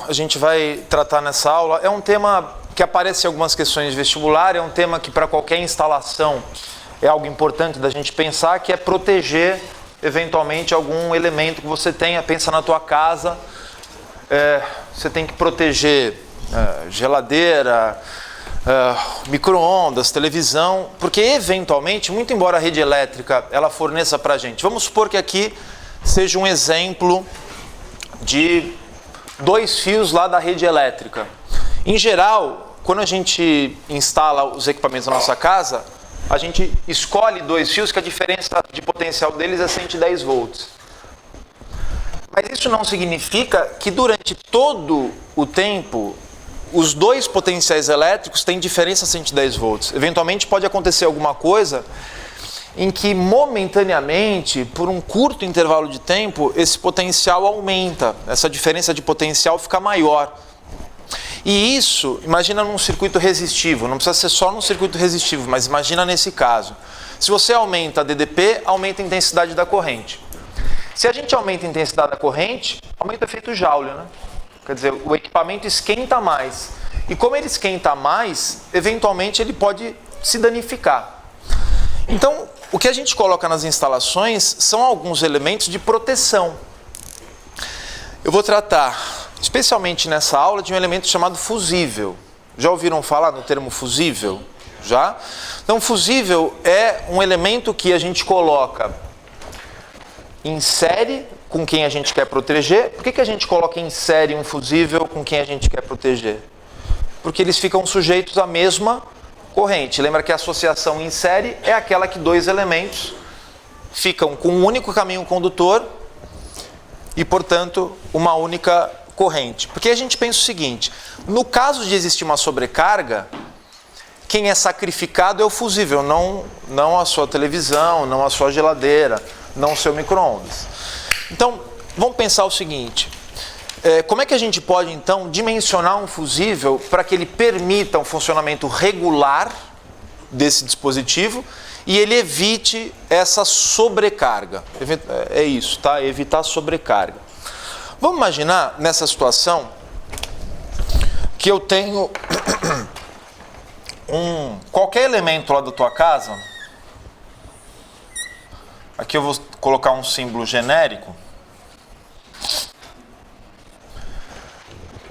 a gente vai tratar nessa aula é um tema que aparece em algumas questões de vestibular, é um tema que para qualquer instalação é algo importante da gente pensar, que é proteger eventualmente algum elemento que você tenha. Pensa na tua casa, você tem que proteger geladeira, micro-ondas, televisão, porque eventualmente, muito embora a rede elétrica ela forneça para a gente, vamos supor que aqui seja um exemplo de 2 fios lá da rede elétrica. Em geral, quando a gente instala os equipamentos na nossa casa, a gente escolhe 2 fios que a diferença de potencial deles é 110 volts. Mas isso não significa que durante todo o tempo os 2 potenciais elétricos têm diferença 110 volts. Eventualmente pode acontecer alguma coisa em que momentaneamente, por um curto intervalo de tempo, esse potencial aumenta, essa diferença de potencial fica maior. E isso, imagina num circuito resistivo, não precisa ser só num circuito resistivo, mas imagina nesse caso. Se você aumenta a DDP, aumenta a intensidade da corrente. Se a gente aumenta a intensidade da corrente, aumenta o efeito Joule, né? Quer dizer, o equipamento esquenta mais. E como ele esquenta mais, eventualmente ele pode se danificar. Então, o que a gente coloca nas instalações são alguns elementos de proteção. Eu vou tratar, especialmente nessa aula, de um elemento chamado fusível. Já ouviram falar no termo fusível? Já? Então, fusível é um elemento que a gente coloca em série com quem a gente quer proteger. Por que a gente coloca em série um fusível com quem a gente quer proteger? Porque eles ficam sujeitos à mesma corrente. Lembra que a associação em série é aquela que 2 elementos ficam com um único caminho condutor e, portanto, uma única corrente. Porque a gente pensa o seguinte, no caso de existir uma sobrecarga, quem é sacrificado é o fusível, não a sua televisão, não a sua geladeira, não o seu micro-ondas. Então, vamos pensar o seguinte, como é que a gente pode, então, dimensionar um fusível para que ele permita um funcionamento regular desse dispositivo e ele evite essa sobrecarga? É isso, tá? Evitar sobrecarga. Vamos imaginar, nessa situação, que eu tenho qualquer elemento lá da tua casa. Aqui eu vou colocar um símbolo genérico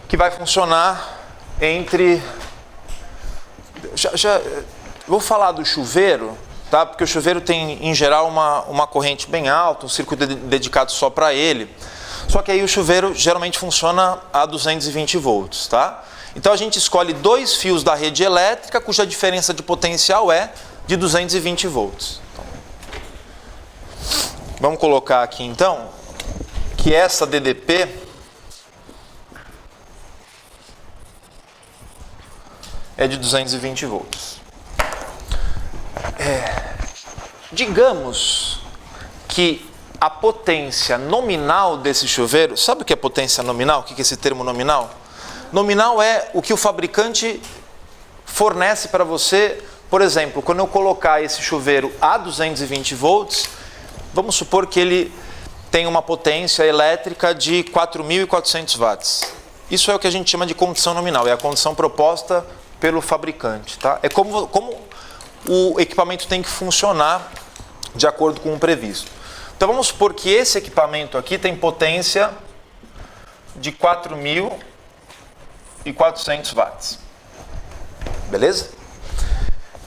que vai funcionar entre... Vou falar do chuveiro, tá? Porque o chuveiro tem, em geral, uma corrente bem alta, um circuito dedicado só para ele. Só que aí o chuveiro geralmente funciona a 220 volts, tá? Então a gente escolhe 2 fios da rede elétrica cuja diferença de potencial é de 220 volts. Vamos colocar aqui então que essa DDP é de 220 volts. Digamos que a potência nominal desse chuveiro, sabe o que é potência nominal? O que é esse termo nominal? Nominal é o que o fabricante fornece para você. Por exemplo, quando eu colocar esse chuveiro a 220 volts, vamos supor que ele tem uma potência elétrica de 4.400 watts. Isso é o que a gente chama de condição nominal, é a condição proposta pelo fabricante, tá? É como o equipamento tem que funcionar de acordo com o previsto. Então vamos supor que esse equipamento aqui tem potência de 4.400 watts. Beleza?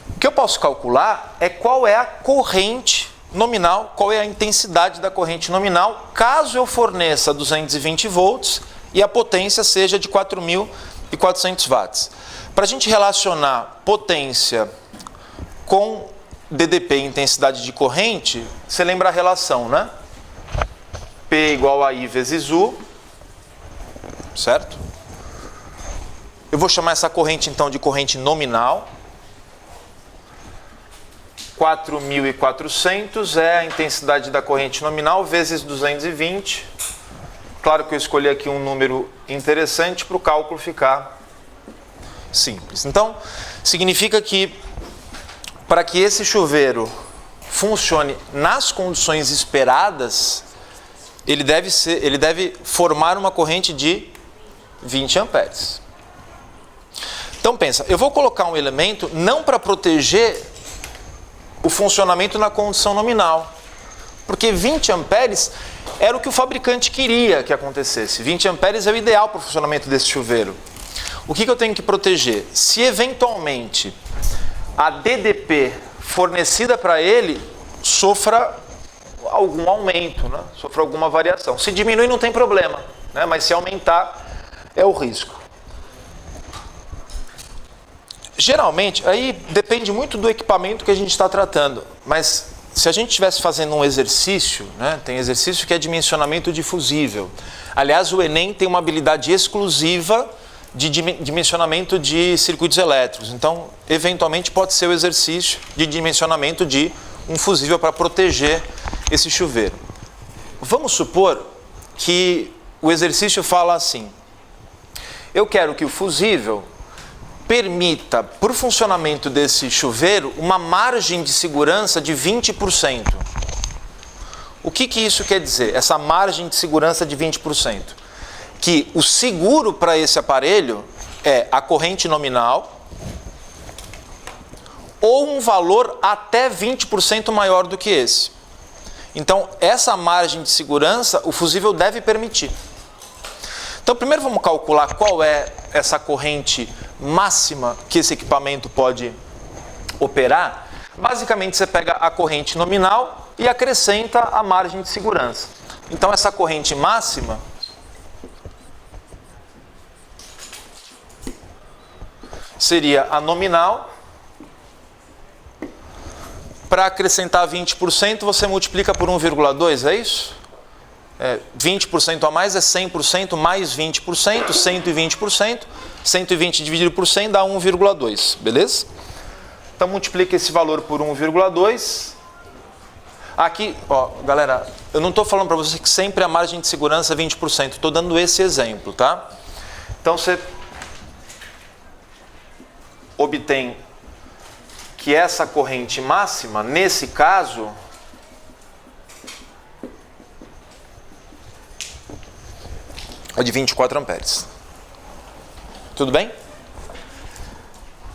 O que eu posso calcular é qual é a corrente nominal, qual é a intensidade da corrente nominal, caso eu forneça 220 volts e a potência seja de 4.400 watts. Para a gente relacionar potência com DDP, intensidade de corrente, você lembra a relação, né? P igual a I vezes U, certo? Eu vou chamar essa corrente então de corrente nominal. 4.400 é a intensidade da corrente nominal vezes 220. Claro que eu escolhi aqui um número interessante para o cálculo ficar simples. Então, significa que para que esse chuveiro funcione nas condições esperadas, ele deve formar uma corrente de 20 amperes. Então pensa, eu vou colocar um elemento não para proteger o funcionamento na condição nominal, porque 20 amperes era o que o fabricante queria que acontecesse. 20 amperes é o ideal para o funcionamento desse chuveiro. O que eu tenho que proteger? Se eventualmente a DDP fornecida para ele sofra algum aumento, né? Sofra alguma variação. Se diminuir não tem problema, né? Mas se aumentar é o risco. Geralmente, aí depende muito do equipamento que a gente está tratando, mas se a gente estivesse fazendo um exercício, né, tem exercício que é dimensionamento de fusível. Aliás, o Enem tem uma habilidade exclusiva de dimensionamento de circuitos elétricos. Então, eventualmente, pode ser o exercício de dimensionamento de um fusível para proteger esse chuveiro. Vamos supor que o exercício fala assim: eu quero que o fusível permita, para o funcionamento desse chuveiro, uma margem de segurança de 20%. O que isso quer dizer, essa margem de segurança de 20%? Que o seguro para esse aparelho é a corrente nominal ou um valor até 20% maior do que esse. Então, essa margem de segurança, o fusível deve permitir. Então, primeiro vamos calcular qual é essa corrente máxima que esse equipamento pode operar. Basicamente, você pega a corrente nominal e acrescenta a margem de segurança. Então, essa corrente máxima seria a nominal. Para acrescentar 20%, você multiplica por 1,2, é isso? 20% a mais é 100% mais 20%, 120%. 120 dividido por 100 dá 1,2, beleza? Então multiplica esse valor por 1,2. Aqui, ó, galera, eu não estou falando para você que sempre a margem de segurança é 20%, estou dando esse exemplo, tá? Então você obtém que essa corrente máxima, nesse caso, é de 24 amperes. Tudo bem?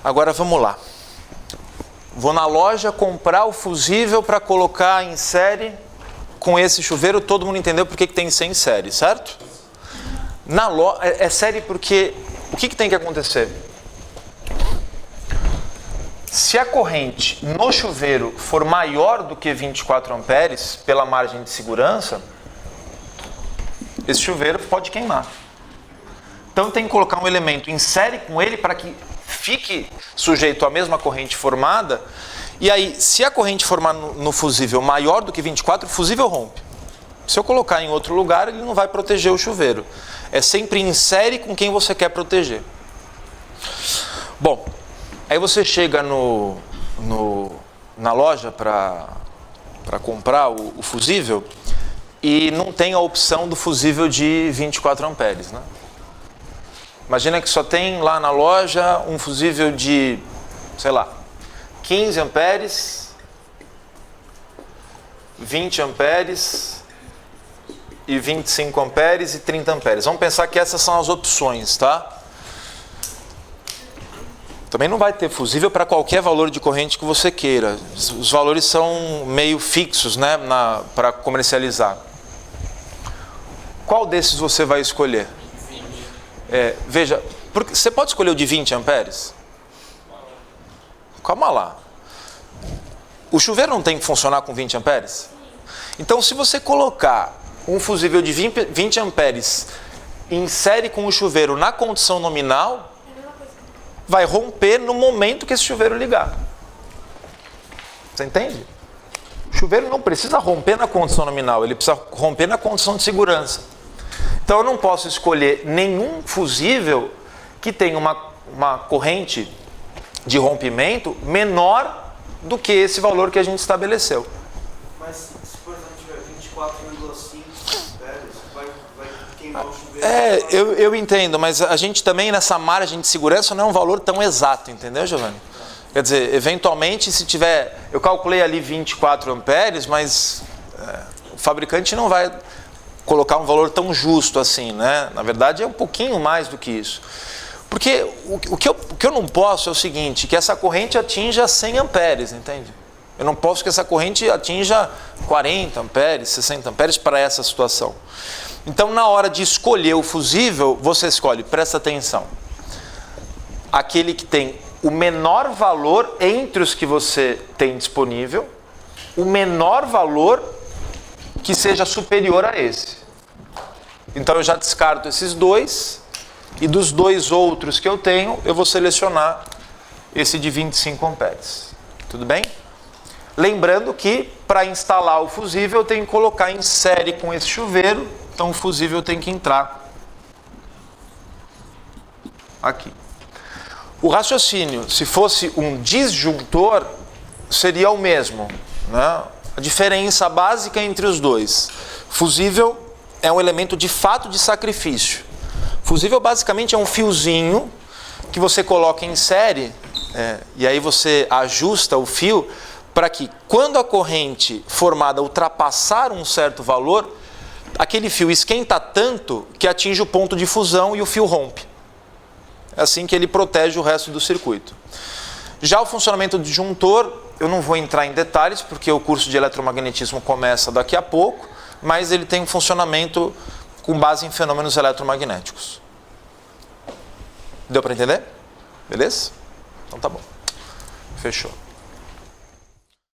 Agora vamos lá. Vou na loja comprar o fusível para colocar em série com esse chuveiro. Todo mundo entendeu por que tem que ser em série, certo? É série porque o que tem que acontecer? Se a corrente no chuveiro for maior do que 24 amperes pela margem de segurança, esse chuveiro pode queimar. Então tem que colocar um elemento em série com ele para que fique sujeito à mesma corrente formada. E aí, se a corrente formar no fusível maior do que 24, o fusível rompe. Se eu colocar em outro lugar, ele não vai proteger o chuveiro. É sempre em série com quem você quer proteger. Bom, aí você chega na loja para comprar o fusível e não tem a opção do fusível de 24 amperes, né? Imagina que só tem lá na loja um fusível de, sei lá, 15 amperes, 20 amperes e 25 amperes e 30 amperes. Vamos pensar que essas são as opções, tá? Também não vai ter fusível para qualquer valor de corrente que você queira. Os valores são meio fixos, né, para comercializar. Qual desses você vai escolher? Veja, você pode escolher o de 20 amperes? Calma lá. O chuveiro não tem que funcionar com 20 amperes? Então, se você colocar um fusível de 20 amperes em série com o chuveiro na condição nominal, vai romper no momento que esse chuveiro ligar. Você entende? O chuveiro não precisa romper na condição nominal, ele precisa romper na condição de segurança. Então eu não posso escolher nenhum fusível que tenha uma corrente de rompimento menor do que esse valor que a gente estabeleceu. Mas se por exemplo tiver 24,5 amperes, vai queimar o chuveiro? Eu entendo, mas a gente também nessa margem de segurança não é um valor tão exato, entendeu, Giovanni? Quer dizer, eventualmente se tiver, eu calculei ali 24 amperes, mas o fabricante não vai colocar um valor tão justo assim, né? Na verdade é um pouquinho mais do que isso. Porque o que eu não posso é o seguinte, que essa corrente atinja 100 amperes, entende? Eu não posso que essa corrente atinja 40 amperes, 60 amperes para essa situação. Então, na hora de escolher o fusível, você escolhe, presta atenção, aquele que tem o menor valor entre os que você tem disponível, o menor valor que seja superior a esse. Então, eu já descarto esses dois, e dos dois outros que eu tenho, eu vou selecionar esse de 25 amperes. Tudo bem? Lembrando que, para instalar o fusível, eu tenho que colocar em série com esse chuveiro, então o fusível tem que entrar aqui. O raciocínio, se fosse um disjuntor, seria o mesmo, né? A diferença básica entre os dois. Fusível é um elemento de fato de sacrifício. Fusível basicamente é um fiozinho que você coloca em série, e aí você ajusta o fio para que quando a corrente formada ultrapassar um certo valor, aquele fio esquenta tanto que atinge o ponto de fusão e o fio rompe. É assim que ele protege o resto do circuito. Já o funcionamento do disjuntor, eu não vou entrar em detalhes, porque o curso de eletromagnetismo começa daqui a pouco, mas ele tem um funcionamento com base em fenômenos eletromagnéticos. Deu para entender? Beleza? Então tá bom. Fechou.